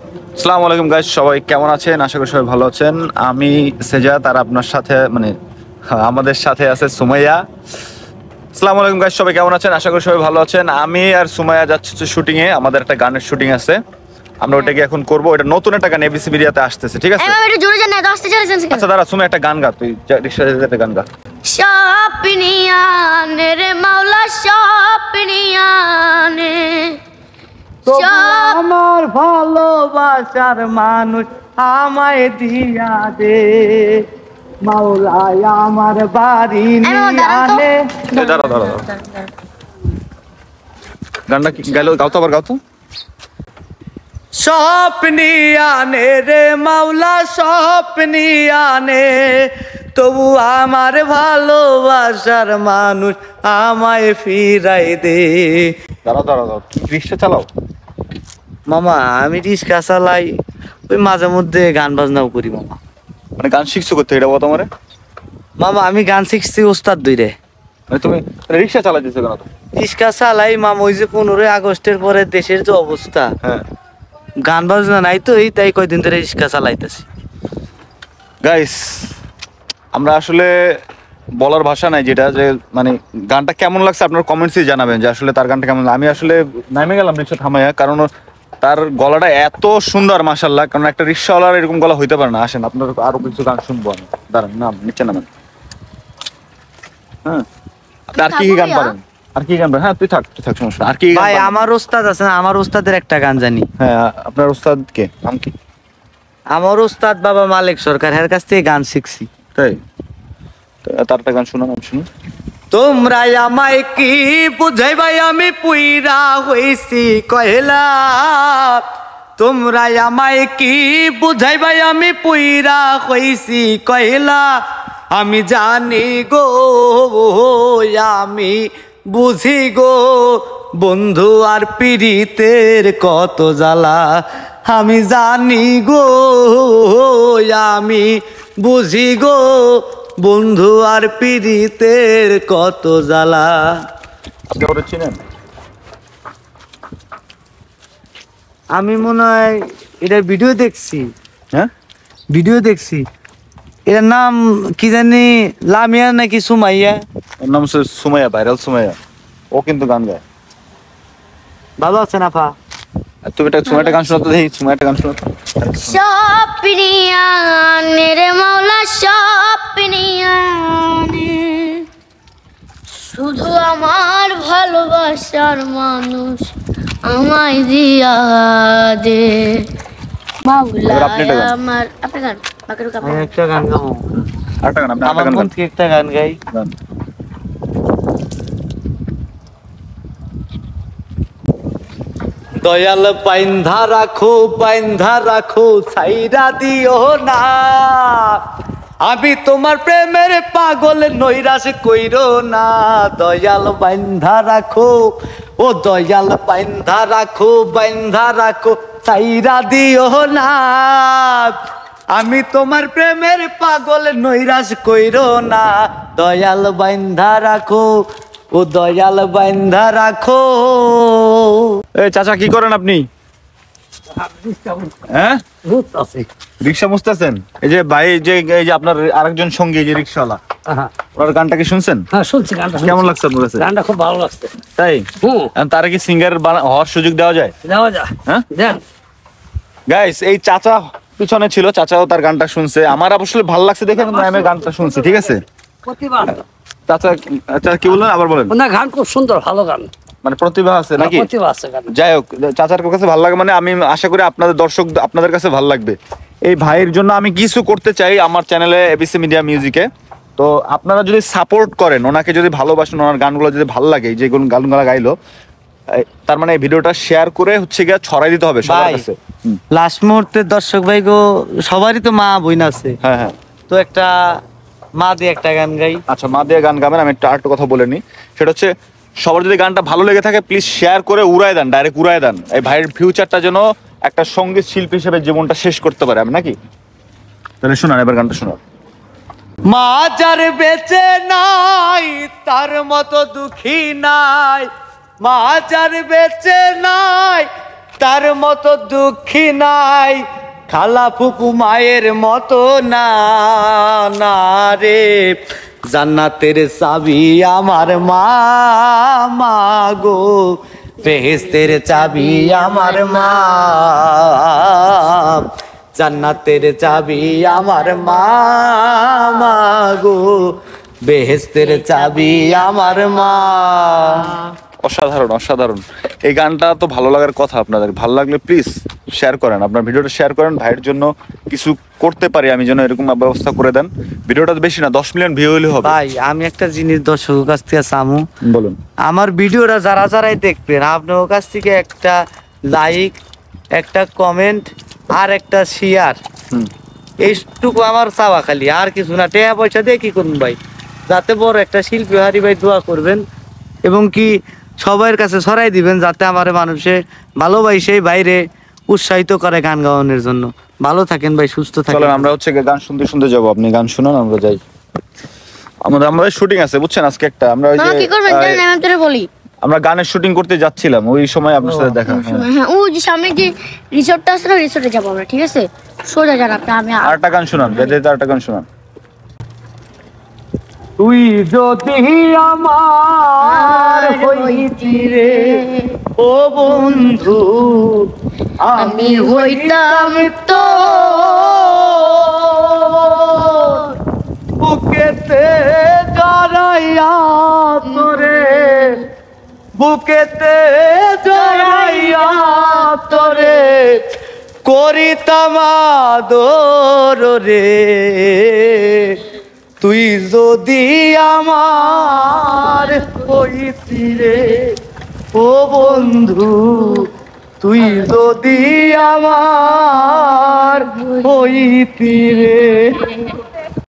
আসসালামু আলাইকুম গাইস, সবাই কেমন আছেন? আশা করি সবাই ভালো আছেন। আমি সেজাদ আর আপনার সাথে আমাদের সাথে আছে সুমাইয়া। আসসালামু আলাইকুম গাইস, সবাই কেমন আছেন? আশা করি সবাই ভালো আছেন। আমি আর সুমাইয়া যাচ্ছি শুটিং এ, আমাদের একটা গানের শুটিং আছে, আমরা ওটাকে এখন করবো। এটা নতুন একটা গান এবিসি মিডিয়াতে আসতেছে, ঠিক আছে? আচ্ছা দাঁড়া, সুমাইয়া একটা গান গা, তুই রিক্সা একটা গান গা। স্বপ্নিয়ানে রে মাওলা স্বপ্নিয়ানে আমার ভালোবাসার মানুষ আমায় দিয়া দে মাওলায় আমার বাড়ি নিয়ানে। দাঁড়া দাঁড়া, গানটা কি গাইলো? গাও তো, আবার গাও তো। স্বপ্নিয়ানে রে মাওলা স্বপ্নিয়ানে, তবু আমার ভালোবাসার মানুষ আমায় ফিরাই দে। দাঁড়াও দাঁড়াও দাঁড়াও, রিক্সা চালাও? মামা আমি রিক্সা চালাই, ওই মাঝে মধ্যে গান বাজনাও করি মামা। মানে গান শিখছো করতে, এটা বলো তোমারে? মামা আমি গান শিখছি ওস্তাদ দুইরে। মানে তুমি রিক্সা চালাইতেছো কেন? রিক্সা চালাই মামা, ওই যে 15ই আগস্টের পরে দেশের যে অবস্থা, হ্যাঁ, গান বাজনা নাই তো, এই তাই কয়দিন ধরে রিক্সা চালাইতেছি। গাইস আমরা আসলে বলার ভাষা নাই, যেটা যে মানে গানটা কেমন লাগছে আপনার কমেন্টসে জানাবেন যে আসলে তার গানটা কেমন। আমি আসলে নামে গেলাম রিক্সা থামাইয়া, কারণ তার গলাটা এত সুন্দর মাশাআল্লাহ, কারণ একটা রিক্সাওয়ালার এরকম গলা হইতে পারে না। আসেন আপনার আরো কিছু গান শুনবো আমি। দাঁড়ান, নাম নিচে নামেন। হ্যাঁ, আপনি আর কি কি গান পারেন? আর কি গান পারেন? হ্যাঁ তুই থাক, সমস্যা। আর কি ভাই আমার ওস্তাদ আছে না, আমার ওস্তাদের একটা গান জানি। হ্যাঁ, আপনার ওস্তাদ কে, নাম কি? আমার ওস্তাদ বাবা মালিক সরকার, এর কাছ থেকে গান শিখছি। তাই? তার একটা গান শোনান, আমি শুনি। তোমরা আমায় কি বুঝাইবাই, আমি পুইরা হইছি কয়লা। তোমরা আমায় কি বুঝাইবাই, আমি পুইরা হইছি কয়লা। আমি জানি গো, আমি বুঝি গো, বন্ধু আর পীড়িতের কত জ্বালা। আমি জানি গো, আমি বুঝি গো, বন্ধু আর পীড়িতের কত জ্বালা। আপনি ওটা চিনেন? আমি মনে হয় এটার ভিডিও দেখছি। হ্যাঁ, ভিডিও দেখছি। এটার নাম কি জানি, লামিয়া নাকি সুমাইয়া। ওর নাম হচ্ছে সুমাইয়া, ভাইরাল সুমাইয়া। ও কিন্তু গান গায়। ভালো আছে না পা? আর তুমি একটা সুমাইয়া গান শোনাতো, দেখি সুমাইয়া গান শোনাতো। স্বপ্নিয়ানে রে মাওলা স্বপ্নিয়ানে, শুধু আমার ভালোবাসার মানুষ আমায় দিয়া দে মাওলা আমার। আপনি গান বাকির গান, আমি একটা গান গাবো। আরেকটা গান, আপনি আমার আরেকটা গান মন থেকে একটা গান গাই। গান। দয়াল বাইন্ধা রাখো, বাইন্ধা রাখো, ছাইরা দিও না। আমি তোমার প্রেমের পাগল, নৈরাশ কইরো না। দয়াল বাইন্ধা রাখো, ও দয়াল বাইন্ধা রাখো, বাইন্ধা রাখো, ছাইরা দিও না। আমি তোমার প্রেমের পাগল, নৈরাশ কইরো না। দয়াল বাইন্ধা রাখো, ও দয়াল বাইন্ধা রাখো। এই চাচা কি করেন আপনি? হ্যাঁ, রিক্সা মুছতেছেন? এই যে ভাই, এই যে আপনার আরেকজন সঙ্গী, যে রিক্সাওয়ালা, ওনার গানটা কি শুনছেন? হ্যাঁ শুনছি গানটা। কেমন লাগছে আপনার কাছে? গানটা খুব ভালো লাগছে। তাই? তারা কি সিঙ্গার হওয়ার সুযোগ দেওয়া যায়? দেওয়া যায়। হ্যাঁ দেন গাইস, এই চাচা পিছনে ছিল, চাচাও তার গানটা শুনছে। আমার আসলে ভালো লাগছে দেখে আমি গানটা শুনছি, ঠিক আছে? প্রতিভা। চাচা, আচ্ছা কি বললেন আবার বলেন? না গান খুব সুন্দর, ভালো গান। মানে প্রতিভা আছে নাকি? প্রতিভা আছে গান। যাই হোক, চাচার কাছে ভালো লাগে, মানে আমি আশা করি আপনাদের দর্শক আপনাদের কাছে ভালো লাগবে। এই ভাইয়ের জন্য আমি কিছু করতে চাই আমার চ্যানেলে এবিসি মিডিয়া মিউজিকে। তো আপনারা যদি সাপোর্ট করেন, ওনাকে যদি ভালোবাসেন, ওনার গানগুলো যদি ভালো লাগে, যে কোন গানগুলো গাইলো, তার মানে এই ভিডিওটা শেয়ার করে হচ্ছে গিয়ে ছড়াই দিতে হবে সবার কাছে। লাস্ট মুহূর্তে দর্শক ভাই গো, সবারই তো মা বোন আছে। হ্যাঁ হ্যাঁ, তো একটা মা দিয়ে একটা গান গাই। আচ্ছা, মা দিয়ে গান গাবেন। আমি একটা কথা বলে নিই, সেটা হচ্ছে সবার যদি গানটা ভালো লেগে থাকে প্লিজ শেয়ার করে উড়ায় দেন, ডাইরেক্ট উড়ায় দেন। এই ভাইয়ের ফিউচারটা যেন একটা সঙ্গীত শিল্পী হিসেবে জীবনটা শেষ করতে পারে, আমি নাকি? তাহলে শোনান, এবার গানটা শোনান। মা যার বেঁচে নাই তার মতো দুঃখী নাই, মা যার বেঁচে নাই তার মতো দুঃখী নাই, খালা ফুপু মায়ের মতো না, না রে। জান্নাতের চাবি আমার মা, মা গো, বেহেশতের চাবি আমার মা, জান্নাতের চাবি আমার মা, মা গো, বেহেশতের চাবি আমার মা। অসাধারণ অসাধারণ। এই গানটা তো ভালো লাগার কথা আপনাদের। ভালো লাগলে প্লিজ শেয়ার করেন, আপনার ভিডিওটা শেয়ার করেন, ভাইয়ের জন্য কিছু করতে পারি আমি যেন এরকম ব্যবস্থা করে দেন। ভিডিওটা তো বেশি না, 10 মিলিয়ন ভিউ হলে হবে। ভাই আমি একটা জিনিস দর্শকের কাছ থেকে চামু, বলুন। আমার ভিডিওটা যারাই দেখবেন আপনার কাছ থেকে একটা লাইক, একটা কমেন্ট আর একটা শেয়ার, এইটুকু আমার চাওয়া খালি, আর কিছু না। টাকা পয়সা দিয়ে কি করুন ভাই, যাতে বড় একটা শিল্পী হারি ভাই দোয়া করবেন এবং কি সবার কাছে ছড়াই দিবেন, যাতে আমার মানুষে ভালোবাসে বাইরে উৎসাহিত করে গান গাওয়ানোর জন্য। ভালো থাকেন ভাই, সুস্থ থাকেন। চলেন আমরা হচ্ছে গান শুনতে শুনতে যাবো, আপনি গান শুনুন, আমরা যাই। আমাদের শুটিং আছে বুঝছেন আজকে একটা। আমরা ওই মামা যে কি করবেন জানেন, আমি তোরে বলি। আমরা গানের শুটিং করতে যাচ্ছিলাম, ওই সময় আপনার সাথে দেখা। হ্যাঁ, ও যে সামনে যে রিসোর্টটা আছে না, রিসোর্টে যাবো আমরা, ঠিক আছে? সোজা যান আপনি, আমি আরেকটা গান শোনান, আরেকটা গান শোনান। তুই যদি আমার হইতি রে ও বন্ধু, আমি হইতাম তো বুকেতে জড়াইয়া তোরে, বুকেতে জড়াইয়া তোরে করিতাম আদর রে। তুই যদি আমার হইতি রে ও বন্ধু, তুই যদি আমার হইতি রে।